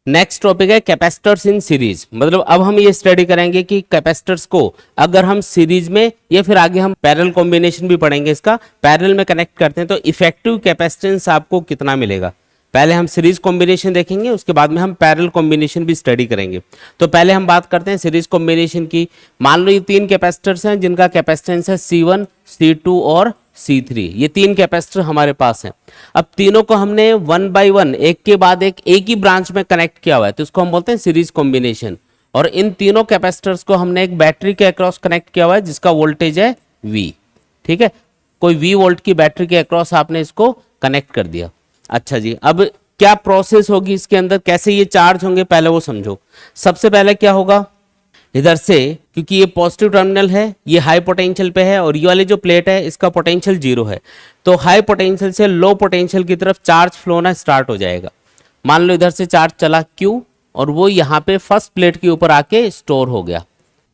Next topic है capacitors in series. मतलब अब हम ये स्टडी करेंगे कि कैपेसिटर्स को अगर हम सीरीज में या फिर आगे हम पैरेलल कॉम्बिनेशन भी पढ़ेंगे, इसका पैरेलल में कनेक्ट करते हैं तो इफेक्टिव कैपेसिटेंस आपको कितना मिलेगा। पहले हम सीरीज कॉम्बिनेशन देखेंगे, उसके बाद में हम पैरेलल कॉम्बिनेशन भी स्टडी करेंगे। तो पहले हम बात करते हैं सीरीज कॉम्बिनेशन की। मान लो ये तीन कैपेसिटर्स हैं जिनका कैपेसिटेंस है C1, C2 और C3। ये तीन कैपेसिटर हमारे पास हैं। अब तीनों को हमने वन बाय वन, एक के बाद एक ही ब्रांच में कनेक्ट किया हुआ है, तो इसको हम बोलते हैं सीरीज कॉम्बिनेशन। और इन तीनों कैपेसिटर्स को हमने एक बैटरी के अक्रॉस कनेक्ट किया हुआ है जिसका वोल्टेज है V। ठीक है, कोई V वोल्ट की बैटरी के अक्रॉस आपने इसको कनेक्ट कर दिया। अच्छा जी, अब क्या प्रोसेस होगी इसके अंदर, कैसे ये चार्ज होंगे, पहले वो समझो। सबसे पहले क्या होगा, इधर से क्योंकि ये पॉजिटिव टर्मिनल है, ये हाई पोटेंशियल पे है और ये वाली जो प्लेट है इसका पोटेंशियल 0 है, तो हाई पोटेंशियल से लो पोटेंशियल की तरफ चार्ज फ्लो होना स्टार्ट हो जाएगा। मान लो इधर से चार्ज चला Q और वो यहाँ पे फर्स्ट प्लेट के ऊपर आके स्टोर हो गया।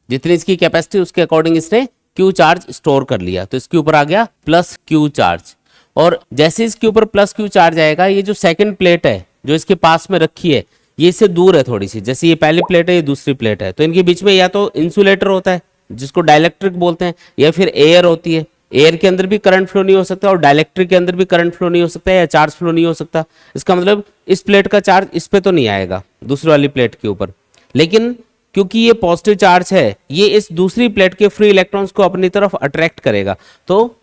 जितनी इसकी कैपेसिटी उसके अकॉर्डिंग इसने Q चार्ज स्टोर कर लिया, तो इसके ऊपर आ गया प्लस Q चार्ज। और जैसे इसके ऊपर प्लस Q चार्ज आएगा, ये जो सेकंड प्लेट है जो इसके पास में रखी है ये इससे दूर है थोड़ी सी, जैसे ये पहली प्लेट है ये दूसरी प्लेट है, तो इनके बीच में या तो इंसुलेटर होता है जिसको डाइलेक्ट्रिक बोलते हैं, या फिर एयर होती है। एयर के अंदर भी करंट फ्लो नहीं हो सकता और डाइलेक्ट्रिक के अंदर भी करंट फ्लो नहीं हो सकता या चार्ज फ्लो नहीं हो सकता। इसका मतलब इस प्लेट का चार्ज इस पे तो नहीं आएगा दूसरी वाली प्लेट के ऊपर, लेकिन क्योंकि ये पॉजिटिव चार्ज है ये इस दूसरी प्लेट के फ्री इलेक्ट्रॉन्स को अपनी तरफ अट्रैक्ट करेगा, तो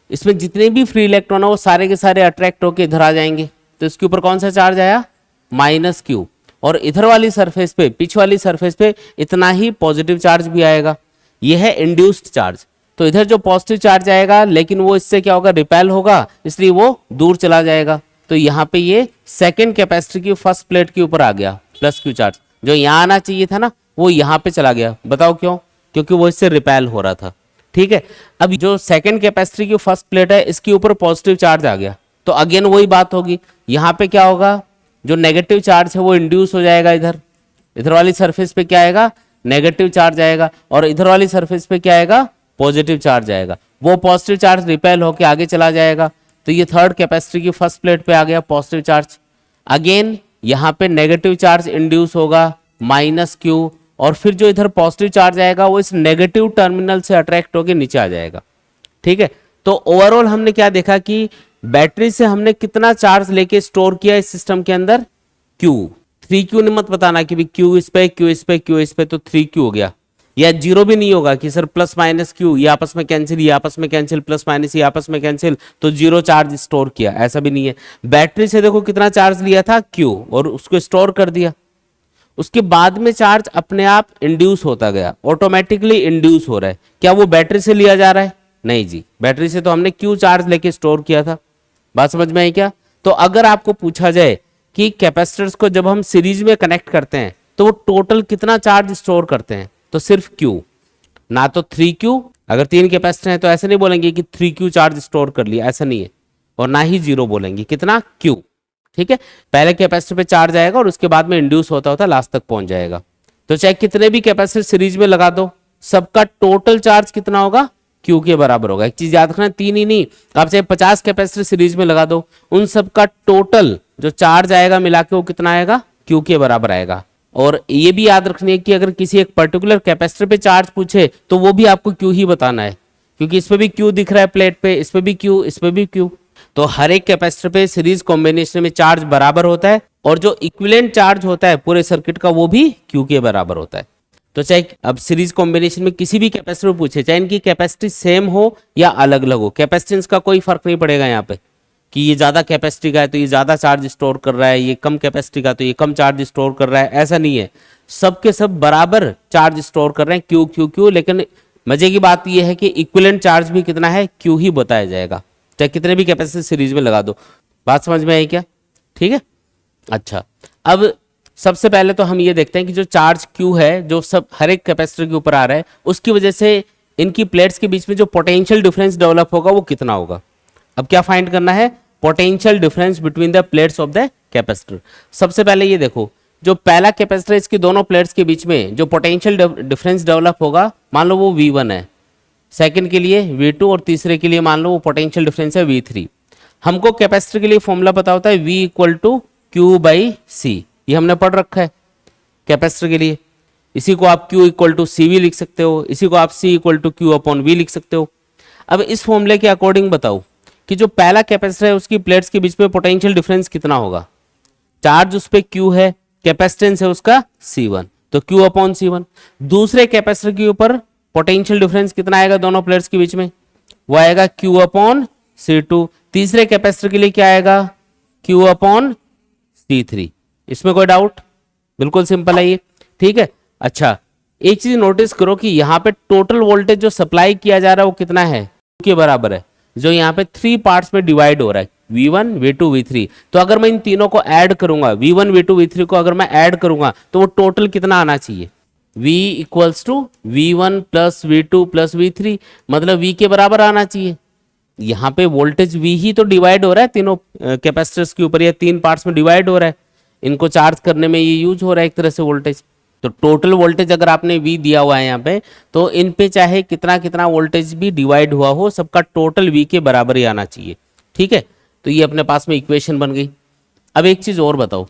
इसमें जितने भी फ्री इलेक्ट्रॉन है वो सारे के सारे अट्रैक्ट होकर इधर आ जाएंगे। तो इसके ऊपर कौन सा चार्ज आया, -Q। और इधर वाली सरफेस पे, पिच वाली सरफेस पे इतना ही पॉजिटिव चार्ज भी आएगा। ये है इंड्यूस्ड चार्ज। तो इधर जो पॉजिटिव चार्ज आएगा लेकिन वो इससे क्या होगा, रिपेल होगा, इसलिए वो दूर चला जाएगा। तो यहाँ पे ये सेकेंड कैपेसिटर की फर्स्ट प्लेट के ऊपर आ गया +Q चार्ज। जो यहाँ आना चाहिए था ना वो यहाँ पे चला गया। बताओ क्यों, क्योंकि वो इससे रिपेल हो रहा था। ठीक है, अब जो सेकेंड कैपेसिटर की फर्स्ट प्लेट है इसके ऊपर पॉजिटिव चार्ज आ गया, तो अगेन वही बात होगी, यहाँ पे क्या होगा, जो नेगेटिव चार्ज है वो इंड्यूस हो जाएगा। इधर वाली सरफेस पे क्या आएगा, नेगेटिव चार्ज आएगा, और इधर वाली सरफेस पे क्या आएगा, पॉजिटिव चार्ज आएगा। वो पॉजिटिव चार्ज रिपेल होके आगे चला जाएगा, तो ये थर्ड कैपेसिटर की फर्स्ट प्लेट पे आ गया पॉजिटिव चार्ज। अगेन यहाँ पे नेगेटिव चार्ज इंड्यूस होगा -Q, और फिर जो इधर पॉजिटिव चार्ज आएगा वो इस नेगेटिव टर्मिनल से अट्रैक्ट होके नीचे आ जाएगा। ठीक है, तो ओवरऑल हमने क्या देखा कि बैटरी से हमने कितना चार्ज लेके स्टोर किया इस सिस्टम के अंदर, Q। 3Q ने मत बताना कि भी Q इस पे, Q इस पे, Q इस पे, तो 3Q हो गया। या 0 भी नहीं होगा कि सर +-Q ये आपस में कैंसिल, ये आपस में कैंसिल, +- ये आपस में कैंसिल, तो 0 चार्ज स्टोर किया, ऐसा भी नहीं है। बैटरी से देखो कितना चार्ज लिया था Q और उसको स्टोर कर दिया, उसके बाद में चार्ज अपने आप इंड्यूस होता गया, ऑटोमेटिकली इंड्यूस हो रहा है। क्या वो बैटरी से लिया जा रहा है, नहीं जी, बैटरी से तो हमने Q चार्ज लेके स्टोर किया था। बात समझ में आई क्या। तो अगर आपको पूछा जाए कि कैपेसिटर्स को जब हम सीरीज में कनेक्ट करते हैं तो वो टोटल कितना चार्ज स्टोर करते हैं, तो सिर्फ Q, ना तो 3Q। अगर तीन कैपेसिटर हैं तो ऐसे नहीं बोलेंगे कि 3Q चार्ज स्टोर कर लिया, ऐसा नहीं है, और ना ही 0 बोलेंगे, कितना, Q। ठीक है, पहले कैपेसिटर पे चार्ज आएगा और उसके बाद में इंड्यूस होता होता लास्ट तक पहुंच जाएगा। तो चाहे कितने भी कैपेसिटर सीरीज में लगा दो, सबका टोटल चार्ज कितना होगा, Q के बराबर होगा। एक चीज याद रखना, 3 ही नहीं, आप चाहे 50 कैपेसिटर सीरीज में लगा दो, उन सब का टोटल जो चार्ज आएगा मिला के वो कितना आएगा, Q के बराबर आएगा। और ये भी याद रखनी है कि अगर किसी एक पर्टिकुलर कैपेसिटर पे चार्ज पूछे तो वो भी आपको Q ही बताना है, क्योंकि इस पे भी Q दिख रहा है प्लेट पे, इस पे भी Q, इस पे भी Q। तो हर एक कैपेसिटर पे सीरीज कॉम्बिनेशन में चार्ज बराबर होता है, और जो इक्विवेलेंट चार्ज होता है पूरे सर्किट का वो भी Q के बराबर होता है। तो चाहे अब सीरीज कॉम्बिनेशन में किसी भी कैपेसिटर पूछे, चाहे इनकी कैपेसिटी सेम हो या अलग अलग हो, कैपेसिटेंस का कोई फर्क नहीं पड़ेगा यहाँ पे कि ये ज्यादा कैपेसिटी का है तो ये ज्यादा चार्ज स्टोर कर रहा है, ये कम कैपेसिटी का तो ये कम चार्ज स्टोर कर रहा है, ऐसा नहीं है। सबके सब बराबर चार्ज स्टोर कर रहे हैं, Q Q Q। लेकिन मजे की बात यह है कि इक्विवेलेंट चार्ज भी कितना है, Q ही बताया जाएगा, चाहे कितने भी कैपेसिटर सीरीज में लगा दो। बात समझ में आई क्या, ठीक है। अच्छा, अब सबसे पहले तो हम ये देखते हैं कि जो चार्ज Q है जो सब हर एक कैपेसिटर के ऊपर आ रहा है, उसकी वजह से इनकी प्लेट्स के बीच में जो पोटेंशियल डिफरेंस डेवलप होगा वो कितना होगा। अब क्या फाइंड करना है, potential difference between the plates of the capacitor. सबसे पहले ये देखो, जो पहला कैपेसिटर इसकी दोनों प्लेट्स के बीच में जो पोटेंशियल डिफरेंस डेवलप होगा, मान लो वो V1 है, सेकंड के लिए V2 और तीसरे के लिए मान लो वो पोटेंशियल डिफरेंस है V3। हमको कैपेसिटर के लिए फॉर्मूला पता होता है V = Q/C। ये हमने पढ़ रखा है कैपेसिटर के लिए। इसी को आप Q equal to C V लिख सकते हो, इसी को आप C equal to Q upon V लिख सकते हो। अब इस फॉर्मूले के अकॉर्डिंग बताओ कि जो पहला कैपेसिटर है उसकी प्लेट्स के बीच में पोटेंशियल डिफरेंस कितना होगा। चार्ज उस पे Q है, कैपेसिटेंस है उसका C1, तो Q अपॉन C1। दूसरे कैपेसिटर के ऊपर पोटेंशियल डिफरेंस कितना आएगा दोनों प्लेट्स के बीच में, वो आएगा Q अपॉन C2। तीसरे कैपेसिटर के लिए क्या आएगा, Q अपॉन C3। इसमें कोई डाउट, बिल्कुल सिंपल है ये, ठीक है। अच्छा एक चीज नोटिस करो कि यहाँ पे टोटल वोल्टेज जो सप्लाई किया जा रहा है वो कितना है, के बराबर है, जो यहाँ पे 3 पार्ट्स में डिवाइड हो रहा है, V1 V2 V3। तो अगर मैं इन तीनों को ऐड करूंगा, V1 V2 V3 को अगर मैं ऐड करूंगा तो वो टोटल कितना आना चाहिए, V equals to V1 plus V2 plus V3, मतलब V के बराबर आना चाहिए। यहाँ पे वोल्टेज V ही तो डिवाइड हो रहा है तीनों कैपेसिटर्स के ऊपर, या 3 पार्ट्स में डिवाइड हो रहा है, इनको चार्ज करने में ये यूज हो रहा है एक तरह से वोल्टेज। तो टोटल वोल्टेज अगर आपने V दिया हुआ है यहाँ पे, तो इन पे चाहे कितना कितना वोल्टेज भी डिवाइड हुआ हो, सबका टोटल V के बराबर ही आना चाहिए, ठीक है। तो ये अपने पास में इक्वेशन बन गई। अब एक चीज और बताओ,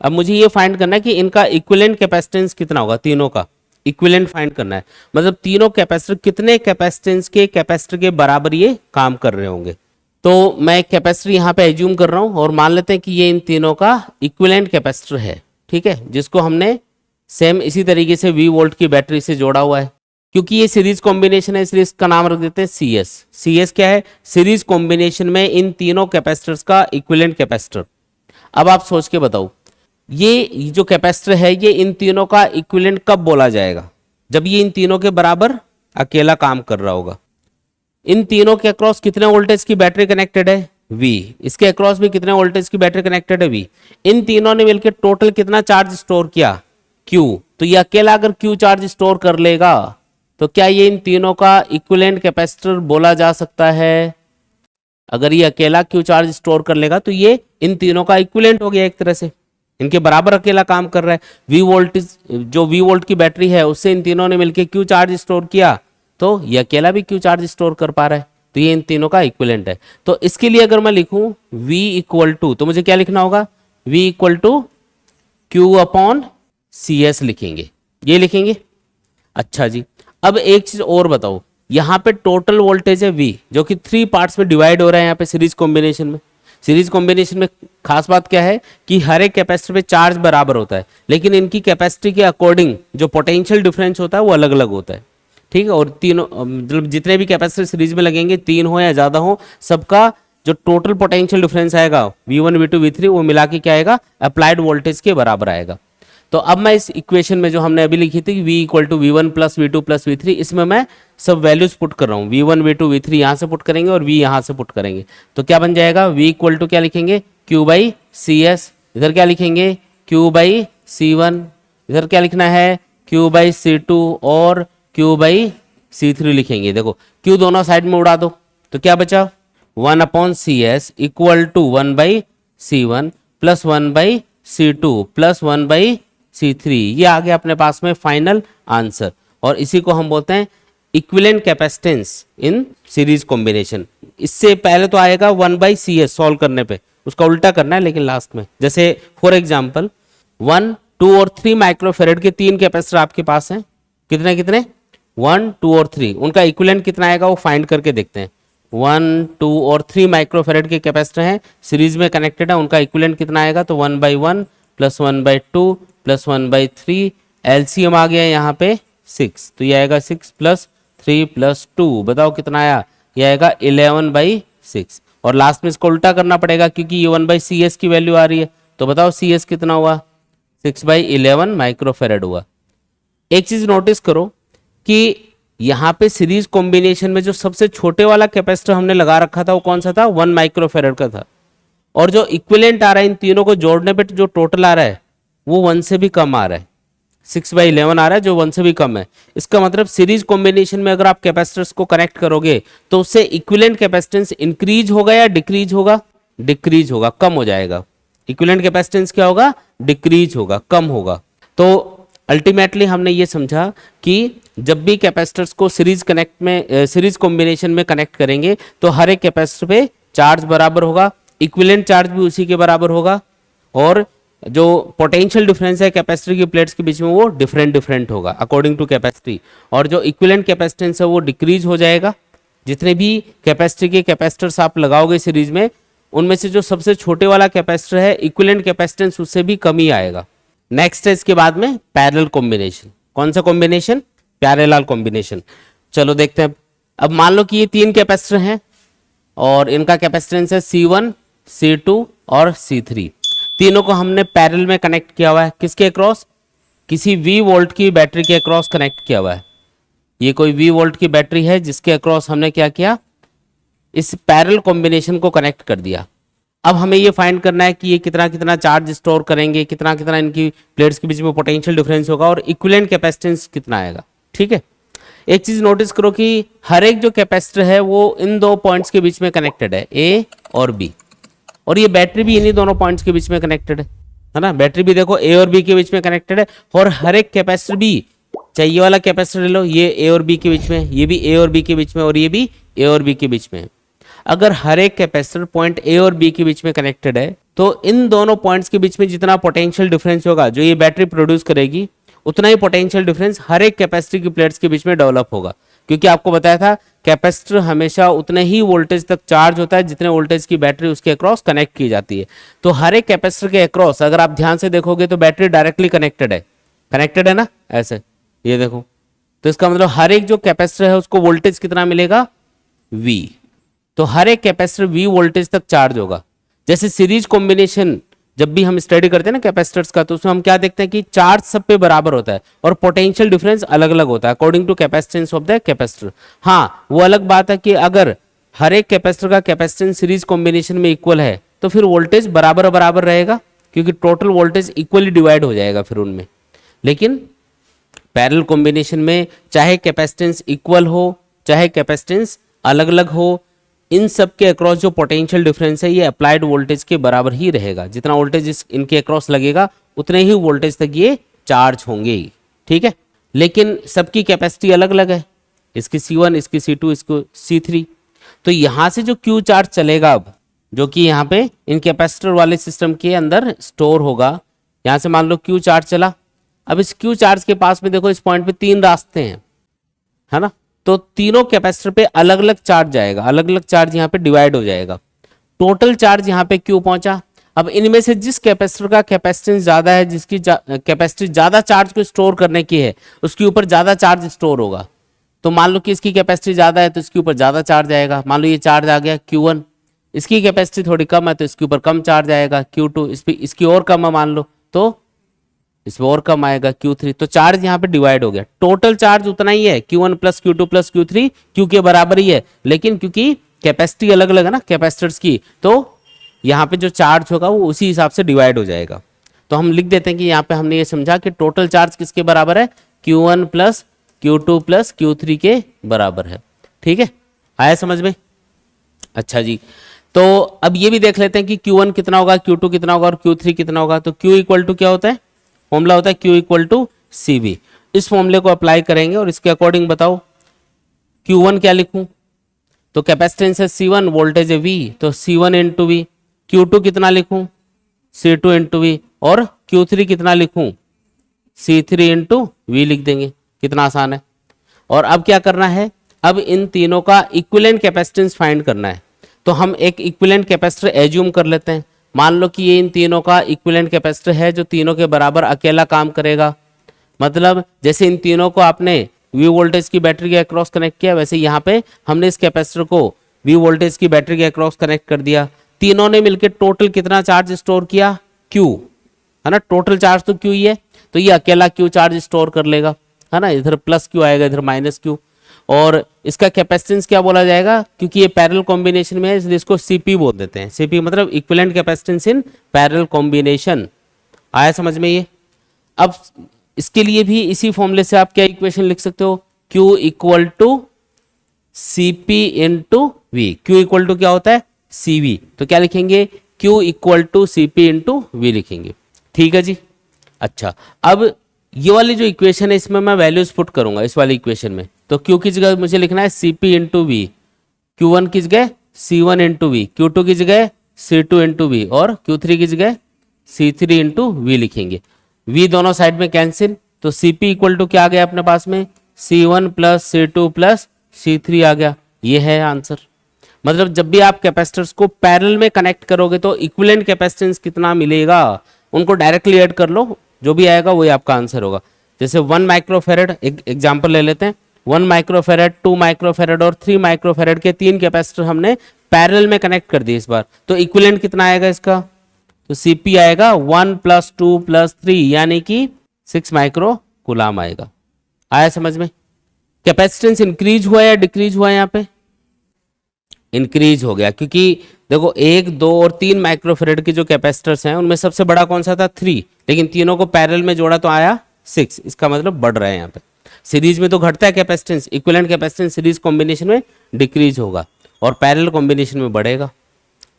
अब मुझे ये फाइंड करना है कि इनका इक्विवेलेंट कैपेसिटेंस कितना होगा, तीनों का इक्विवेलेंट फाइंड करना है, मतलब तीनों कैपेसिटर कितने कैपेसिटेंस के कैपेसिटर के बराबर ये काम कर रहे होंगे। तो मैं एक कैपेसिटर यहाँ पे एज्यूम कर रहा हूँ और मान लेते हैं कि ये इन तीनों का इक्विवेलेंट कैपेसिटर है, ठीक है, जिसको हमने सेम इसी तरीके से V वोल्ट की बैटरी से जोड़ा हुआ है। क्योंकि ये सीरीज कॉम्बिनेशन है इसलिए इसका नाम रख देते हैं CS। CS क्या है, सीरीज कॉम्बिनेशन में इन तीनों कैपेसिटर्स का इक्विवेलेंट कैपेसिटर। अब आप सोच के बताओ, ये जो कैपेसिटर है ये इन तीनों का इक्विवेलेंट कब बोला जाएगा, जब ये इन तीनों के बराबर अकेला काम कर रहा होगा। इन तीनों के अक्रॉस कितने वोल्टेज की बैटरी कनेक्टेड है, V। इसके अक्रॉस भी कितने वोल्टेज की बैटरी कनेक्टेड है, V। इन तीनों ने मिलकर टोटल कितना चार्ज स्टोर किया, Q। तो ये अकेला अगर Q चार्ज स्टोर कर लेगा तो क्या ये इन तीनों का इक्विवेलेंट कैपेसिटर बोला जा सकता है। अगर ये अकेला Q चार्ज स्टोर कर लेगा तो ये इन तीनों का इक्विवेलेंट हो गया, एक तरह से इनके बराबर अकेला काम कर रहा है। V वोल्टेज जो V वोल्ट की बैटरी है उससे इन तीनों ने मिलकर Q चार्ज स्टोर किया, तो ये अकेला भी Q चार्ज स्टोर कर पा रहा है, तो ये इन तीनों का इक्विवेलेंट है। तो इसके लिए अगर मैं लिखूं V इक्वल टू, तो मुझे क्या लिखना होगा, V equal to Q upon CS लिखेंगे, ये लिखेंगे। अच्छा जी, अब एक चीज और बताओ, यहाँ पे टोटल वोल्टेज है V जो कि 3 पार्ट्स में डिवाइड हो रहा है यहाँ पे सीरीज कॉम्बिनेशन में। सीरीज कॉम्बिनेशन में खास बात क्या है कि हर एक कैपेसिटर पे चार्ज बराबर होता है, लेकिन इनकी कैपेसिटी के अकॉर्डिंग जो पोटेंशियल डिफरेंस होता है वो अलग अलग होता है, ठीक है। और तीनों मतलब जितने भी कैपेसिटर सीरीज में लगेंगे, 3 हो या ज्यादा हो, सबका जो टोटल पोटेंशियल डिफरेंस आएगा V1 V2 V3 वो मिला के क्या आएगा, अप्लाइड वोल्टेज के बराबर आएगा। तो अब मैं इस इक्वेशन में जो हमने अभी लिखी थी V equal to V1 plus V2 plus V3, इसमें मैं सब वैल्यूज पुट कर रहा हूँ। V1 V2 V3 यहाँ से पुट करेंगे और V यहाँ से पुट करेंगे, तो क्या बन जाएगा, V इक्वल टू क्या लिखेंगे, Q बाई CS, इधर क्या लिखेंगे Q बाई C1, इधर क्या लिखना है Q बाई C2 और Q बाई C3 लिखेंगे। देखो Q दोनों साइड में उड़ा दो तो क्या बचा, 1 upon CS equal to 1 by C1 plus 1 by C2 plus 1 by C3। ये आ गया अपने पास में फाइनल आंसर, और इसी को हम बोलते हैं equivalent capacitance in series combination. इससे पहले तो आएगा 1 बाई CS सॉल्व करने पे, उसका उल्टा करना है लेकिन लास्ट में। जैसे फॉर एग्जांपल 1, 2 और 3 माइक्रोफेरेड के 3 कैपेसिटर आपके पास हैं, कितने कितने 1, 2 और 3, उनका इक्विवेलेंट कितना आएगा वो फाइंड करके देखते हैं। 1, 2 और 3 माइक्रोफेरेड के कैपेसिटर हैं, सीरीज में कनेक्टेड है, उनका इक्विवेलेंट कितना आएगा, तो 1 by 1 plus 1 by 2 plus 1 by 3, LCM आ गया यहाँ पे 6, तो ये आएगा 6 प्लस 3 प्लस 2, बताओ कितना आया, ये आएगा 11 बाई 6। और लास्ट में इसको उल्टा करना पड़ेगा क्योंकि ये 1 बाई CS की वैल्यू आ रही है, तो बताओ CS कितना हुआ, 6 बाई 11 माइक्रोफेरेड हुआ। एक चीज नोटिस करो कि यहाँ पे सीरीज कॉम्बिनेशन में जो सबसे छोटे वाला कैपेसिटर हमने लगा रखा था वो कौन सा था, 1 माइक्रोफेरेड का था, और जो इक्विवेलेंट आ रहा है इन तीनों को जोड़ने पे जो टोटल आ रहा है वो 1 से भी कम आ रहा है, 6 बाई 11 आ रहा है जो 1 से भी कम है। इसका मतलब सीरीज कॉम्बिनेशन में अगर आप कैपेसिटर्स को कनेक्ट करोगे तो उससे इक्विवेलेंट कैपेसिटेंस इंक्रीज होगा या डिक्रीज होगा, डिक्रीज होगा, कम हो जाएगा। इक्विवेलेंट कैपेसिटेंस क्या होगा, डिक्रीज होगा, कम होगा। तो अल्टीमेटली हमने ये समझा कि जब भी कैपेसिटर्स को सीरीज कॉम्बिनेशन में कनेक्ट करेंगे तो हर एक कैपेसिटर पे चार्ज बराबर होगा, इक्विवेलेंट चार्ज भी उसी के बराबर होगा, और जो पोटेंशियल डिफरेंस है कैपेसिटर की प्लेट्स के बीच में वो डिफरेंट होगा अकॉर्डिंग टू कैपेसिटी, और जो इक्विवेलेंट कैपेसिटेंस है वो डिक्रीज हो जाएगा। जितने भी कैपेसिटी के कैपेसिटर्स आप लगाओगे सीरीज में, उनमें से जो सबसे छोटे वाला कैपेसिटर है इक्विवेलेंट कैपेसिटेंस उससे भी कम ही आएगा। नेक्स्ट है इसके बाद में पैरेलल कॉम्बिनेशन। कौन सा कॉम्बिनेशन? Parallel combination. चलो देखते हैं। अब मान लो कि ये 3 कैपेसिटर हैं और इनका कैपेसिटेंस है C1, C2 और C3। तीनों को हमने पैरेलल में कनेक्ट किया हुआ है। किसके अक्रॉस? किसी V वोल्ट की बैटरी के अक्रॉस कनेक्ट किया हुआ है। ये कोई V वोल्ट की बैटरी है जिसके अक्रॉस हमने क्या किया, इस पैरेलल कॉम्बिनेशन को कनेक्ट कर दिया। अब हमें ये फाइंड करना है कि ये कितना कितना चार्ज स्टोर करेंगे, कितना कितना इनकी प्लेट्स के बीच में पोटेंशियल डिफरेंस होगा और इक्विवेलेंट कैपेसिटेंस कितना आएगा। ठीक है, एक चीज नोटिस करो कि हर एक जो कैपेसिटर है वो इन 2 पॉइंट्स के बीच में कनेक्टेड है, A और B, और ये बैटरी भी इन्हीं दोनों पॉइंट्स के बीच में कनेक्टेड है ना। बैटरी भी देखो A और B के बीच में कनेक्टेड है, और हर एक कैपेसिटर भी, चाहे ये वाला कैपेसिटर ले लो, ये A और B के बीच में, ये भी A और B के बीच में, और ये भी A और B के बीच में। अगर हर एक कैपेसिटर पॉइंट A और B के बीच में कनेक्टेड है तो इन दोनों पॉइंट्स के बीच में जितना पोटेंशियल डिफरेंस होगा जो ये बैटरी प्रोड्यूस करेगी, उतना ही पोटेंशियल डिफरेंस हर एक कैपेसिटर की प्लेट्स के बीच में डेवलप होगा। क्योंकि आपको बताया था कैपेसिटर हमेशा उतने ही वोल्टेज तक चार्ज होता है जितने वोल्टेज की बैटरी उसके अक्रॉस कनेक्ट की जाती है। तो हर एक कैपेसिटर के अक्रॉस अगर आप ध्यान से देखोगे तो बैटरी डायरेक्टली कनेक्टेड है ना, ऐसे ये देखो। तो इसका मतलब हर एक जो कैपेसिटर है उसको वोल्टेज कितना मिलेगा, V। तो हर एक कैपेसिटर V वोल्टेज तक चार्ज होगा। जैसे सीरीज कॉम्बिनेशन जब भी हम स्टडी करते हैं ना कैपेसिटर्स का, तो उसमें हम क्या देखते हैं कि चार्ज सब पे बराबर होता है और पोटेंशियल डिफरेंस अलग अलग होता है according to capacitance of the capacitor. हाँ, वो अलग बात है कि अगर हर एक कैपेसिटर का कैपेसिटेंस सीरीज कॉम्बिनेशन में इक्वल है तो फिर वोल्टेज बराबर बराबर रहेगा, क्योंकि टोटल वोल्टेज इक्वली डिवाइड हो जाएगा फिर उनमें। लेकिन पैरेलल कॉम्बिनेशन में चाहे कैपेसिटेंस इक्वल हो चाहे कैपेसिटेंस अलग अलग हो, इन सब के अक्रॉस जो पोटेंशियल डिफरेंस है ये अप्लाइड वोल्टेज के बराबर ही रहेगा। जितना वोल्टेज इनके अक्रॉस लगेगा उतने ही वोल्टेज तक ये चार्ज होंगे। ठीक है, लेकिन सबकी कैपेसिटी अलग अलग है, इसकी C1, इसकी C2, इसको C3। तो यहां से जो Q चार्ज चलेगा अब, जो कि यहाँ पे इन कैपेसिटर वाले सिस्टम के अंदर स्टोर होगा, यहां से मान लो Q चार्ज चला। अब इस Q चार्ज के पास में देखो इस पॉइंट पे 3 रास्ते हैं, है ना। तो तीनों कैपेसिटर पे अलग अलग चार्ज जाएगा, अलग अलग चार्ज यहाँ पे डिवाइड हो जाएगा। टोटल चार्ज यहाँ पे Q पहुंचा। अब इनमें से जिस कैपेसिटर का कैपेसिटेंस ज्यादा है, जिसकी कैपेसिटी ज्यादा चार्ज को स्टोर करने की है, उसके ऊपर ज्यादा चार्ज स्टोर होगा। तो मान लो कि इसकी कैपेसिटी ज्यादा है तो इसके ऊपर ज्यादा चार्ज आएगा। मान लो ये चार्ज आ गया Q1, इसकी कैपेसिटी थोड़ी कम है तो इसके ऊपर कम चार्ज आएगा Q2, इसकी और कम है मान लो तो इसमें और कम आएगा Q3। तो चार्ज यहाँ पे डिवाइड हो गया। टोटल चार्ज उतना ही है, Q1 plus Q2 plus Q3 Q के बराबर ही है, लेकिन क्योंकि कैपेसिटी अलग अलग है ना कैपेसिटर्स की, तो यहाँ पे जो चार्ज होगा वो उसी हिसाब से डिवाइड हो जाएगा। तो हम लिख देते हैं कि यहाँ पे हमने ये समझा कि टोटल चार्ज किसके बराबर है, Q1 plus Q2 plus Q3 के बराबर है। ठीक है, आया समझ में? अच्छा जी, तो अब ये भी देख लेते हैं कि Q1 कितना होगा, Q2 कितना होगा और Q3 कितना होगा। तो Q इक्वल टू क्या होता है, फॉर्मूला होता है Q इक्वल टू CV। इस फॉर्मूले को अप्लाई करेंगे और इसके अकॉर्डिंग बताओ Q1 क्या लिखूं। तो कैपेसिटेंस है C1, वोल्टेज है V, तो C1 इंटू V। Q2 कितना लिखूं, C2 इंटू V, और Q3 कितना लिखूं, C3 इंटू V लिख देंगे। कितना आसान है। और अब क्या करना है, अब इन तीनों का इक्विवेलेंट कैपेसिटेंस फाइंड करना है। तो हम एक इक्विवेलेंट कैपेसिटर एज्यूम कर लेते हैं। मान लो कि ये इन तीनों का इक्विवेलेंट कैपेसिटर है जो तीनों के बराबर अकेला काम करेगा। मतलब जैसे इन तीनों को आपने V वोल्टेज की बैटरी के अक्रॉस कनेक्ट किया, वैसे यहाँ पे हमने इस कैपेसिटर को V वोल्टेज की बैटरी के अक्रॉस कनेक्ट कर दिया। तीनों ने मिलकर टोटल कितना चार्ज स्टोर किया, Q, है ना। टोटल चार्ज तो Q ही है, तो ये अकेला Q चार्ज स्टोर कर लेगा, है ना। इधर प्लस Q आएगा, इधर माइनस Q। और इसका कैपेसिटेंस क्या बोला जाएगा, क्योंकि ये पैरेलल कॉम्बिनेशन में है इसलिए इसको CP बोल देते हैं। CP मतलब equivalent capacitance in parallel combination. आया समझ में ये? अब इसके लिए भी इसी फॉर्मूले से आप क्या इक्वेशन लिख सकते हो, Q equal to CP into V। Q equal to क्या होता है, CV। तो क्या लिखेंगे, Q equal to CP into V लिखेंगे। ठीक है जी। अच्छा, अब ये वाली जो इक्वेशन है इसमें मैं वैल्यूज पुट करूंगा इस वाली इक्वेशन में। तो Q की जगह मुझे लिखना है CP इंटू V, Q1 की जगह C1 इंटू V, Q2 की जगह C2 इंटू V और Q3 की जगह C3 इंटू वी लिखेंगे। V दोनों साइड में कैंसिल, तो Cp इक्वल टू क्या आ गया अपने पास में, C1 plus C2 plus C3 आ गया। ये है आंसर। मतलब जब भी आप कैपेसिटर्स को पैरेलल में कनेक्ट करोगे तो इक्विवेलेंट कैपेसिटेंस कितना मिलेगा, उनको डायरेक्टली ऐड कर लो, जो भी आएगा वही आपका आंसर होगा। जैसे 1 माइक्रोफेरेड, एक एग्जांपल ले लेते हैं, 1 माइक्रोफेरेड, 2 माइक्रोफेरेड और 3 माइक्रोफेरेड के 3 कैपेसिटर हमने पैरेलल में कनेक्ट कर दिए इस बार, तो इक्विवेलेंट कितना आएगा इसका, तो Cp आएगा 1 प्लस 2 प्लस 3 यानी कि 6 माइक्रो कूलाम आएगा। आया समझ में? कैपेसिटेंस इंक्रीज हुआ या डिक्रीज हुआ यहाँ पे, इंक्रीज हो गया, क्योंकि देखो 1, 2 और 3 माइक्रोफेरेड के जो कैपेसिटर्स हैं उनमें सबसे बड़ा कौन सा था, 3, लेकिन तीनों को पैरेलल में जोड़ा तो आया 6, इसका मतलब बढ़ रहा है यहाँ पे। सीरीज में तो घटता है capacitance, equivalent capacitance series combination में डिक्रीज होगा और पैरेलल कॉम्बिनेशन में बढ़ेगा।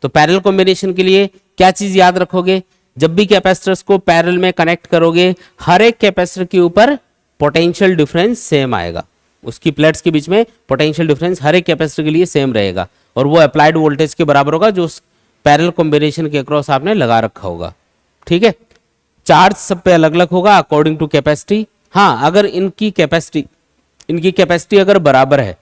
तो पैरेलल कॉम्बिनेशन के लिए क्या चीज याद रखोगे, जब भी कैपेसिटर्स को पैरेलल में कनेक्ट करोगे हर एक कैपेसिटर के ऊपर पोटेंशियल डिफरेंस सेम आएगा, उसकी प्लेट्स के बीच में पोटेंशियल डिफरेंस हर एक कैपेसिटर के लिए सेम रहेगा और वो अप्लाइड वोल्टेज के बराबर होगा जो उस पैरेलल कॉम्बिनेशन के अक्रॉस आपने लगा रखा होगा। ठीक है, चार्ज सब पे अलग अलग होगा अकॉर्डिंग टू कैपेसिटी। हाँ, अगर इनकी कैपेसिटी अगर बराबर है,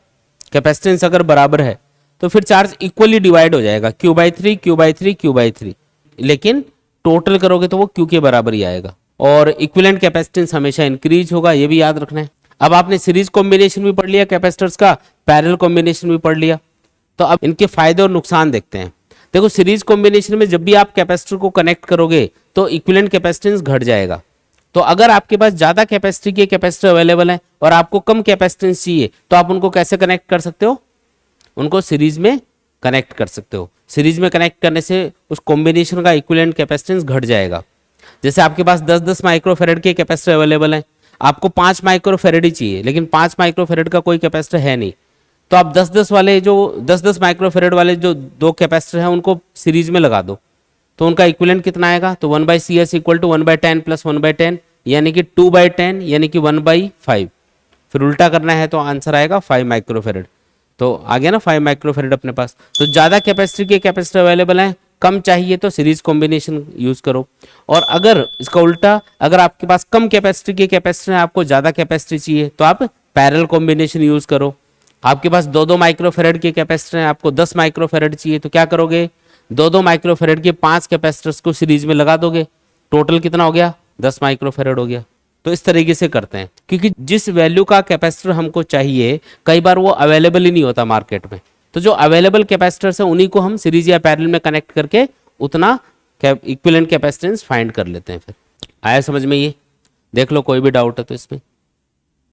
कैपेसिटेंस अगर बराबर है तो फिर चार्ज इक्वली डिवाइड हो जाएगा, Q/3 Q/3 Q/3, लेकिन टोटल करोगे तो वो Q के बराबर ही आएगा और इक्विवेलेंट कैपेसिटेंस हमेशा इंक्रीज होगा, ये भी याद रखना है। अब आपने सीरीज कॉम्बिनेशन भी पढ़ लिया कैपेसिटर्स का, पैरेलल कॉम्बिनेशन भी पढ़ लिया, तो अब इनके फायदे और नुकसान देखते हैं। देखो सीरीज कॉम्बिनेशन में जब भी आप कैपेसिटर को कनेक्ट करोगे तो इक्विवेलेंट कैपेसिटेंस घट जाएगा। तो अगर आपके पास ज्यादा कैपेसिटी के कैपेसिटर अवेलेबल है और आपको कम कैपेसिटेंस चाहिए तो आप उनको कैसे कनेक्ट कर सकते हो, उनको सीरीज में कनेक्ट कर सकते हो। सीरीज में कनेक्ट करने से उस कॉम्बिनेशन का इक्विवेलेंट कैपेसिटेंस घट जाएगा। जैसे आपके पास 10-10 माइक्रोफेरेड के कैपेसिटर अवेलेबल हैं, आपको 5 माइक्रोफेरेड ही चाहिए, लेकिन 5 माइक्रोफेरेड का कोई कैपेसिटर है नहीं, तो आप 10-10 माइक्रोफेरेड वाले जो 2 कैपेसिटर हैं उनको सीरीज में लगा दो, तो उनका इक्विवेलेंट कितना आएगा, तो 1/CS इक्वल टू 1/10 प्लस 1/10 यानी कि 2/10 यानी कि 1/5। फिर उल्टा करना है तो आंसर आएगा 5 माइक्रोफेरेड। तो आ गया ना 5 माइक्रोफेरेड अपने पास। तो ज्यादा कैपेसिटी के कैपेसिटर अवेलेबल हैं, कम चाहिए तो सीरीज कॉम्बिनेशन यूज करो। और अगर इसका उल्टा, अगर आपके पास कम कैपेसिटी के कैपेसिटर हैं, आपको ज्यादा कैपेसिटी चाहिए तो आप पैरेलल कॉम्बिनेशन यूज करो। आपके पास 2-2 माइक्रोफेरेड के कैपेसिटर हैं, आपको 10 माइक्रोफेरेड चाहिए तो क्या करोगे, 2-2 माइक्रोफेरेड के 5 कैपेसिटर्स को सीरीज में लगा दोगे, टोटल कितना हो गया, 10 माइक्रोफेरेड हो गया। तो इस तरीके से करते हैं, क्योंकि जिस वैल्यू का कैपेसिटर हमको चाहिए कई बार वो अवेलेबल ही नहीं होता मार्केट में, तो जो अवेलेबल कैपेसिटर्स है उन्हीं को हम सीरीज या पैरेलल में कनेक्ट करके उतना इक्विवेलेंट कैपेसिटेंस फाइंड कर लेते हैं। फिर आया समझ में? ये देख लो, कोई भी डाउट है तो इसमें।